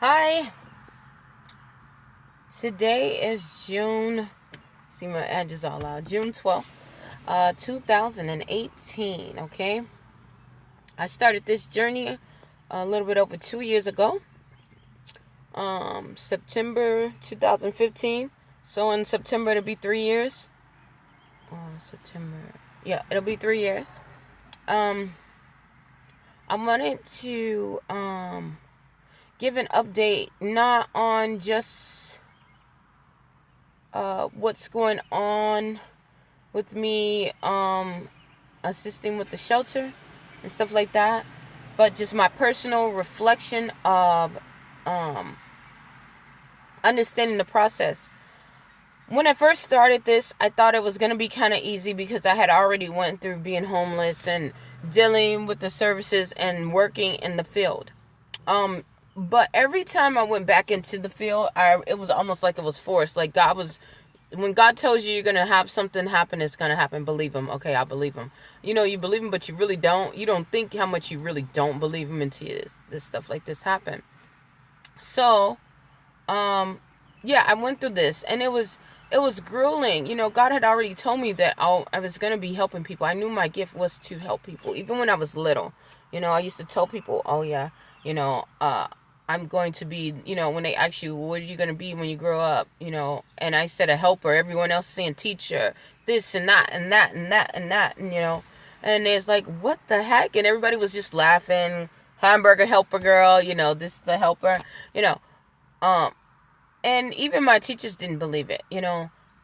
Hi, today is June, see my address all out, June 12th, 2018, okay? I started this journey a little bit over 2 years ago, September 2015, so in September it'll be 3 years, it'll be 3 years. I wanted to, give an update, not on just what's going on with me assisting with the shelter and stuff like that, but just my personal reflection of understanding the process. When I first started this, I thought it was going to be kind of easy because I had already went through being homeless and dealing with the services and working in the field. But every time I went back into the field, it was almost like it was forced. Like when God tells you you're going to have something happen, it's going to happen. Believe him. Okay, I believe him. You believe him, but you really don't. You don't think how much you really don't believe him until this stuff like this happen. So, I went through this, and it was grueling. God had already told me that I was going to be helping people. I knew my gift was to help people. Even when I was little, I used to tell people, I'm going to be, when they ask you, what are you going to be when you grow up, and I said a helper, everyone else saying teacher, this and that and that and that and that, and it's like, what the heck? And everybody was just laughing, hamburger helper girl, this is the helper, and even my teachers didn't believe it,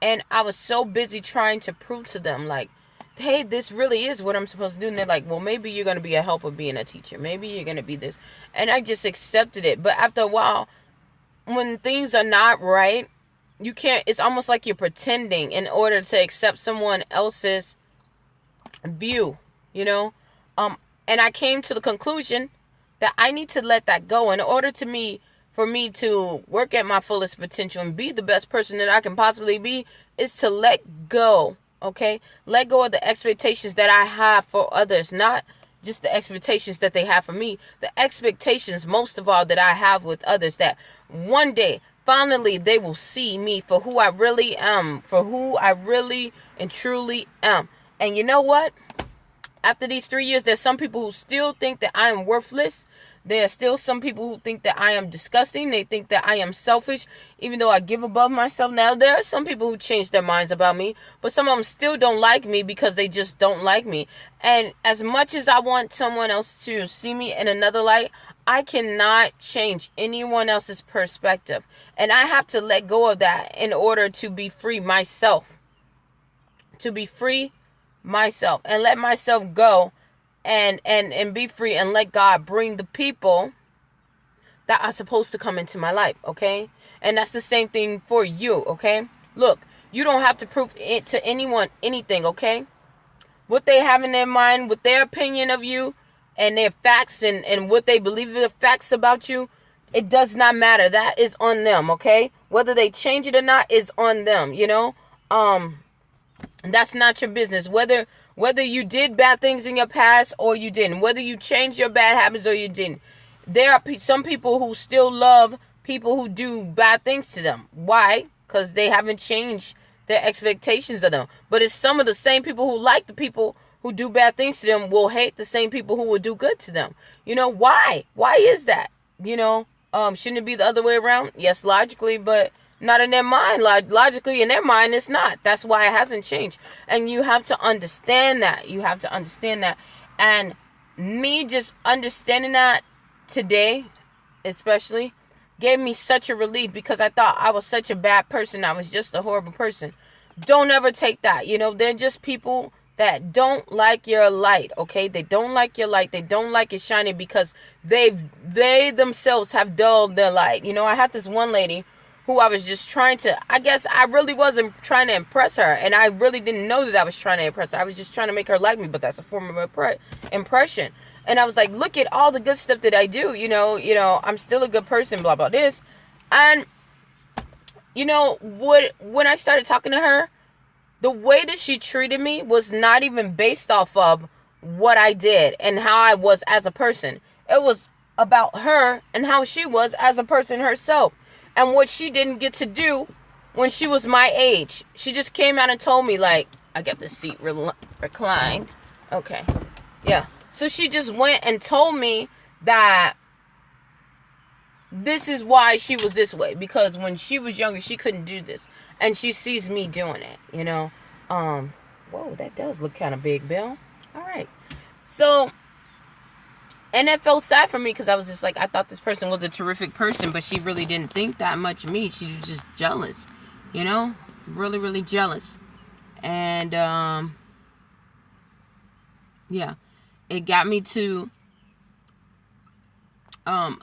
and I was so busy trying to prove to them, like, hey, this really is what I'm supposed to do. And they're like, well, maybe you're going to be a helper being a teacher. Maybe you're going to be this. And I just accepted it. But after a while, when things are not right, it's almost like you're pretending in order to accept someone else's view, And I came to the conclusion that I need to let that go in order for me to work at my fullest potential and be the best person that I can possibly be, is to let go. Okay, let go of the expectations that I have for others, not just the expectations that they have for me. The expectations, most of all, that I have with others, that one day, finally, they will see me for who I really am, for who I really and truly am. And you know what? After these 3 years, there's some people who still think that I am worthless. There are still some people who think that I am disgusting. They think that I am selfish, even though I give above myself. Now, there are some people who change their minds about me, but some of them still don't like me because they just don't like me. And as much as I want someone else to see me in another light, I cannot change anyone else's perspective. And I have to let go of that in order to be free myself. To be free myself and let myself go. And be free and let God bring the people that are supposed to come into my life, okay? And that's the same thing for you, okay? Look, you don't have to prove it to anyone anything, okay? What they have in their mind, with their opinion of you, and their facts and what they believe are facts about you, it does not matter. That is on them, okay? Whether they change it or not is on them, That's not your business. Whether you did bad things in your past or you didn't. Whether you changed your bad habits or you didn't. There are some people who still love people who do bad things to them. Why? Because they haven't changed their expectations of them. But it's some of the same people who like the people who do bad things to them will hate the same people who will do good to them. Why? Why is that? Shouldn't it be the other way around? Yes, logically, but not in their mind. Logically, in their mind, it's not. That's why it hasn't changed. And you have to understand that. And me just understanding that today, especially, gave me such a relief, because I thought I was such a bad person. I was just a horrible person. Don't ever take that. They're just people that don't like your light, okay? They don't like your light. They don't like it shining because they themselves have dulled their light. I had this one lady who I was just trying to, I guess I really wasn't trying to impress her. And I really didn't know that I was trying to impress her. I was just trying to make her like me, but that's a form of impression. And I was like, look at all the good stuff that I do. I'm still a good person, blah, blah, this. And, when I started talking to her, the way that she treated me was not even based off of what I did and how I was as a person. It was about her and how she was as a person herself and what she didn't get to do when she was my age. She just came out and told me, like, I got the seat reclined. Okay. Yeah. So she just went and told me that this is why she was this way, because when she was younger she couldn't do this, and she sees me doing it, you know. Whoa, that does look kind of big, Bill. All right. So, and that felt sad for me, because I was just like, I thought this person was a terrific person, but she really didn't think that much of me. She was just jealous, you know, really, really jealous. And yeah, it got me to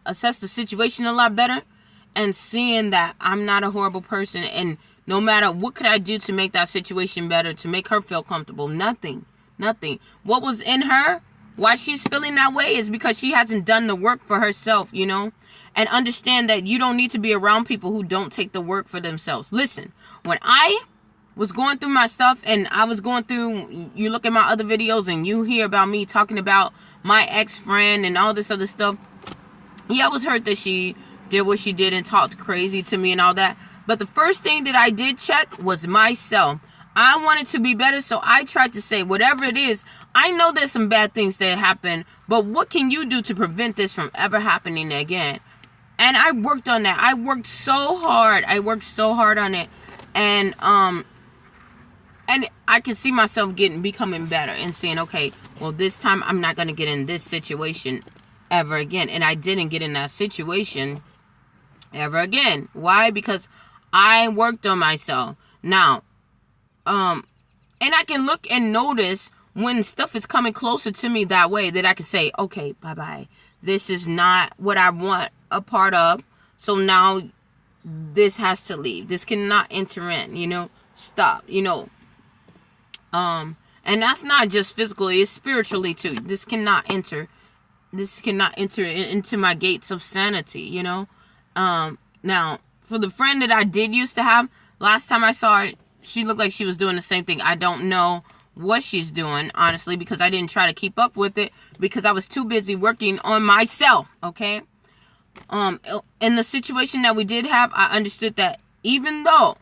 assess the situation a lot better, and seeing that I'm not a horrible person, and no matter what could I do to make that situation better, to make her feel comfortable. Nothing. What was in her, why she's feeling that way, is because she hasn't done the work for herself, you know. And understand that you don't need to be around people who don't take the work for themselves. Listen, when I was going through my stuff, and I was going through, you look at my other videos and you hear about me talking about my ex-friend and all this other stuff. Yeah, I was hurt that she did what she did and talked crazy to me and all that. But the first thing that I did check was myself. I wanted to be better, so I tried to say, whatever it is, I know there's some bad things that happen, but what can you do to prevent this from ever happening again? And I worked on that. I worked so hard. On it. And I can see myself becoming better and saying, okay, well, this time I'm not going to get in this situation ever again. And I didn't get in that situation ever again. Why? Because I worked on myself. Now, and I can look and notice when stuff is coming closer to me that way, that I can say, okay, bye-bye. This is not what I want a part of. So now this has to leave. This cannot enter in, you know, stop, you know. And that's not just physically, it's spiritually too. This cannot enter into my gates of sanity, you know. Now, for the friend that I did used to have, last time I saw her, she looked like she was doing the same thing. I don't know what she's doing, honestly, because I didn't try to keep up with it, because I was too busy working on myself, okay? In the situation that we did have, I understood that even though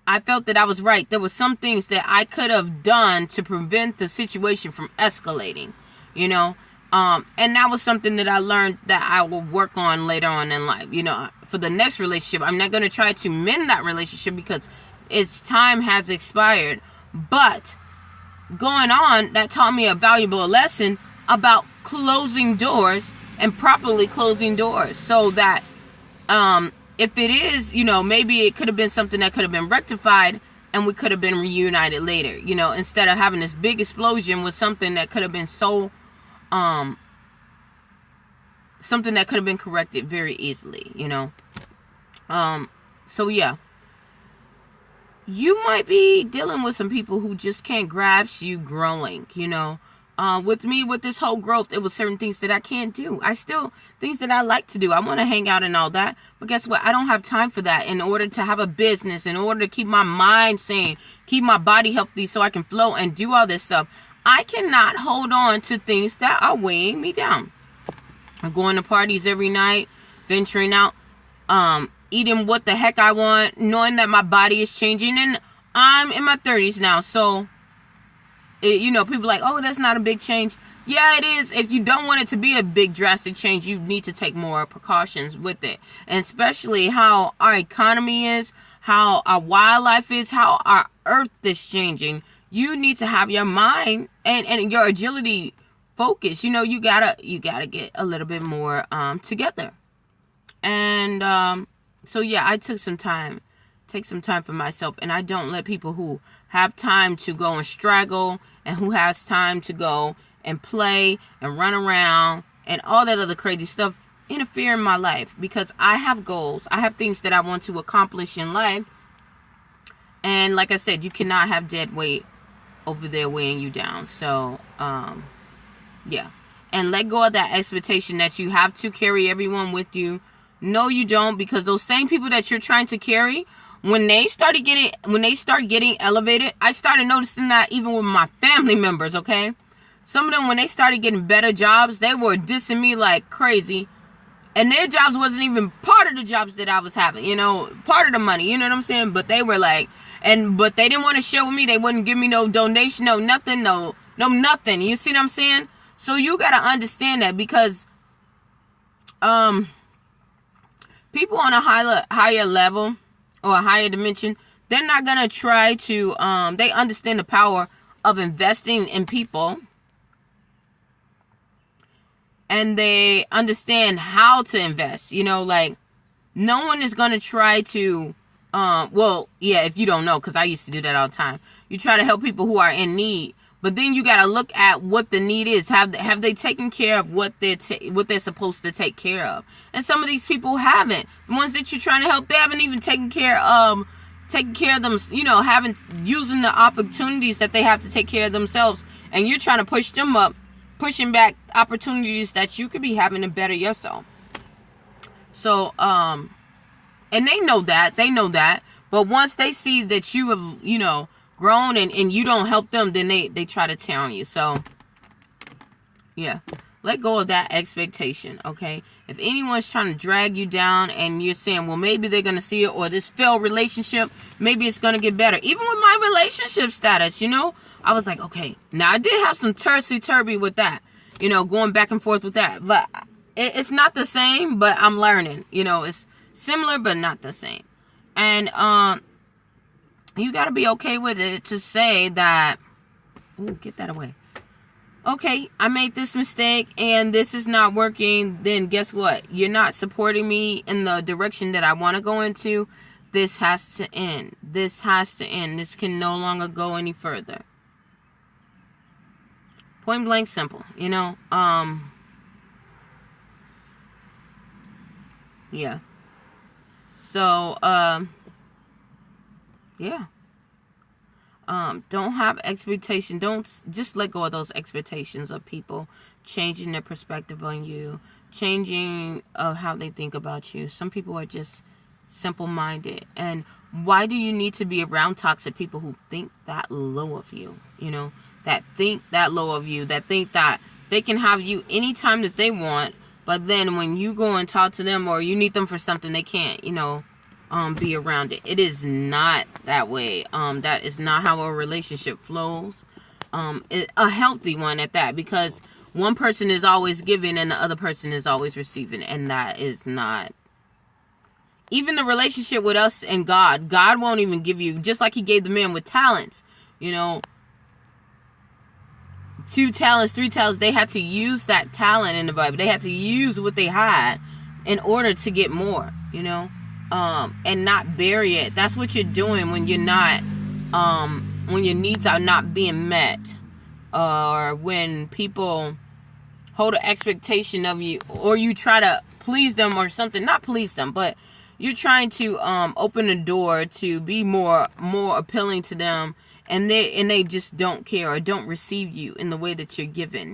I felt that I was right, there were some things that I could have done to prevent the situation from escalating, you know. And that was something that I learned that I will work on later on in life. You know, for the next relationship, I'm not going to try to mend that relationship because its time has expired. But going on, that taught me a valuable lesson about closing doors and properly closing doors, so that if it is, you know, maybe it could have been something that could have been rectified and we could have been reunited later, you know, instead of having this big explosion with something that could have been something that could have been corrected very easily, you know. So yeah, you might be dealing with some people who just can't grasp you growing, you know. With me, with this whole growth, it was certain things that I can't do. Things that I like to do. I want to hang out and all that. But guess what? I don't have time for that. In order to have a business, in order to keep my mind sane, keep my body healthy so I can flow and do all this stuff, I cannot hold on to things that are weighing me down. I'm going to parties every night, venturing out, eating what the heck I want, knowing that my body is changing. And I'm in my 30s now, so... you know, people are like, oh, that's not a big change. Yeah, it is. If you don't want it to be a big drastic change, you need to take more precautions with it. And especially how our economy is, how our wildlife is, how our earth is changing. You need to have your mind and your agility focused. You know, you gotta get a little bit more together. And so yeah, I take some time for myself, and I don't let people who have time to go and straggle and who has time to go and play and run around and all that other crazy stuff interfere in my life, because I have goals. I have things that I want to accomplish in life. And like I said, you cannot have dead weight over there weighing you down. So, yeah. And let go of that expectation that you have to carry everyone with you. No, you don't, because those same people that you're trying to carry, when they start getting elevated, I started noticing that even with my family members, okay? Some of them, when they started getting better jobs, they were dissing me like crazy. And their jobs wasn't even part of the jobs that I was having, part of the money, you know what I'm saying? But they were like, but they didn't want to share with me. They wouldn't give me no donation, no nothing, no nothing. You see what I'm saying? So you got to understand that, because people on a higher level or a higher dimension, they're not going to try to, they understand the power of investing in people. And they understand how to invest, like no one is going to try to, if you don't know, because I used to do that all the time. You try to help people who are in need, but then you got to look at what the need is. Have they taken care of what they're supposed to take care of? And some of these people haven't. The ones that you're trying to help, they haven't even taken care of them, using the opportunities that they have to take care of themselves. And you're trying to push them up, pushing back opportunities that you could be having to better yourself. So, and they know that, but once they see that you have, grown and you don't help them, then they try to tear on you. So, yeah, let go of that expectation, okay? If anyone's trying to drag you down and you're saying, well, maybe they're going to see it, or this failed relationship, maybe it's going to get better. Even with my relationship status, I was like, okay, now I did have some turby with that, going back and forth with that, but it's not the same, but I'm learning, it's similar, but not the same. And, you got to be okay with it to say that, get that away. Okay, I made this mistake and this is not working. Then guess what? You're not supporting me in the direction that I want to go into. This has to end. This has to end. This can no longer go any further. Point blank simple, yeah. So, yeah. Don't have expectation. Don't just let go of those expectations of people changing their perspective on you, changing of how they think about you. Some people are just simple-minded. And why do you need to be around toxic people who think that low of you? That think that low of you, that think that they can have you anytime that they want, but then when you go and talk to them or you need them for something, they can't, be around it. It is not that way. That is not how a relationship flows. A healthy one at that, because one person is always giving and the other person is always receiving, and that is not. Even the relationship with us and God won't even give you, just like he gave the man with talents, 2 talents, 3 talents, they had to use that talent in the Bible. They had to use what they had in order to get more, and not bury it. That's what you're doing when you're not, when your needs are not being met, or when people hold an expectation of you, or you try to please them or something. Not please them, but you're trying to open the door to be more appealing to them, and they just don't care or don't receive you in the way that you're given,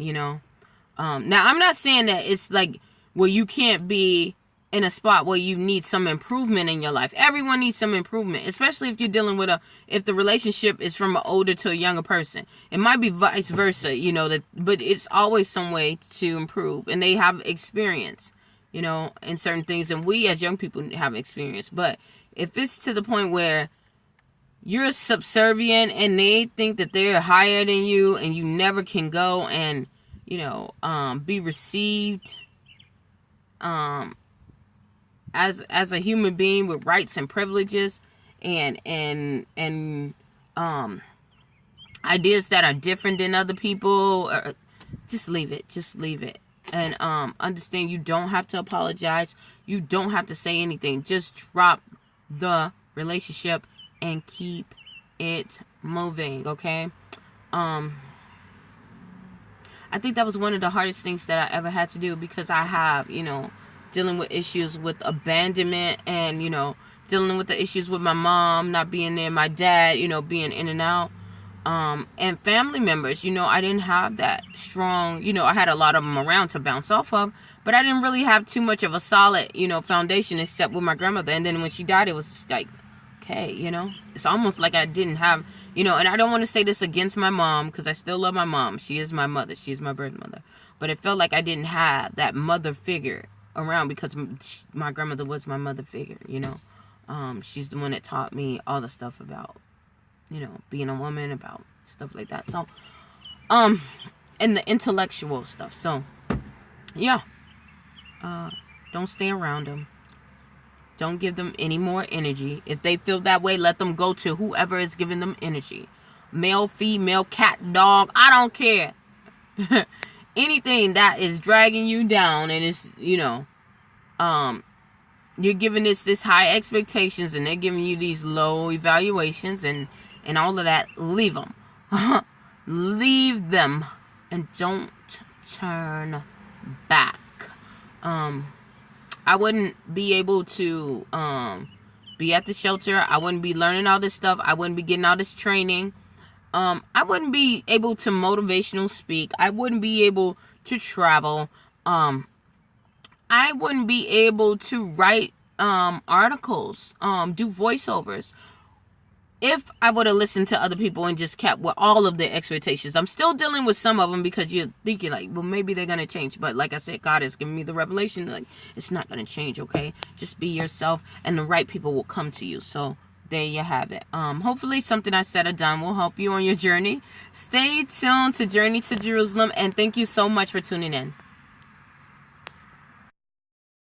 Now, I'm not saying that it's like, well, you can't be in a spot where you need some improvement in your life. Everyone needs some improvement, especially if you're dealing with if the relationship is from an older to a younger person. It might be vice versa, but it's always some way to improve, and they have experience, in certain things, and we as young people have experience. But if it's to the point where you're subservient and they think that they're higher than you and you never can go and, be received, as a human being with rights and privileges and ideas that are different than other people, just leave it. And understand you don't have to apologize. You don't have to say anything. Just drop the relationship and keep it moving, okay? I think that was one of the hardest things that I ever had to do, because I have, dealing with issues with abandonment and, dealing with the issues with my mom not being there, my dad, being in and out, and family members. I didn't have that strong, I had a lot of them around to bounce off of, but I didn't really have too much of a solid, foundation except with my grandmother. And then when she died, it was just like, okay, you know? It's almost like I didn't have, you know, and I don't want to say this against my mom, because I still love my mom. She is my mother. She is my birth mother. But it felt like I didn't have that mother figure around, because my grandmother was my mother figure, you know? She's the one that taught me all the stuff about, you know, being a woman, about stuff like that. So, and the intellectual stuff. So, yeah. Don't stay around them. Don't give them any more energy. If they feel that way, let them go to whoever is giving them energy. Male, female, cat, dog, I don't care. Anything that is dragging you down and is, you know, you're giving this high expectations and they're giving you these low evaluations and all of that, leave them. Leave them and don't turn back. I wouldn't be able to be at the shelter. I wouldn't be learning all this stuff. I wouldn't be getting all this training. I wouldn't be able to motivational speak. I wouldn't be able to travel. I wouldn't be able to write articles, do voiceovers, if I would have listened to other people and just kept with all of the expectations. I'm still dealing with some of them, because you're thinking like, well, maybe they're going to change. But like I said, God has given me the revelation, like, it's not going to change, okay? Just be yourself and the right people will come to you. So there you have it. Hopefully something I said or done will help you on your journey. Stay tuned to Journey to Jerusalem, and thank you so much for tuning in.